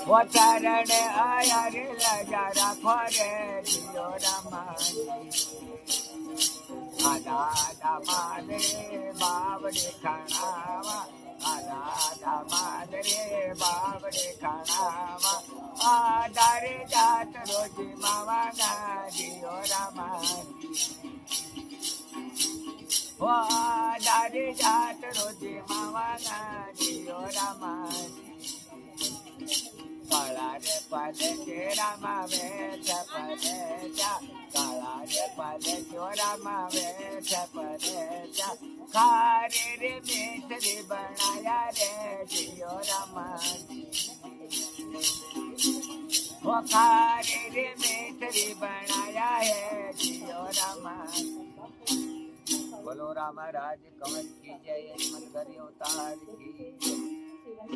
वो चरण आया रे लजा राखो रे जियो रमानी आधा मादरे बाबड़े खानावा आधा मादरे बाबड़े खानावा आधारे जात रोजी मावा ना जियो रमानी वो आधारे जात रोजी मावा ना जियो रमानी काला रे पले तेरा मावे छपले जा काला रे पले चोरा मावे छपले जा खारे रे मिठरी बनाया रे जियो रमानी वो खारे रे मिठरी बनाया है जियो रमानी बोलो राम राज कमल की जय मन करियो तार की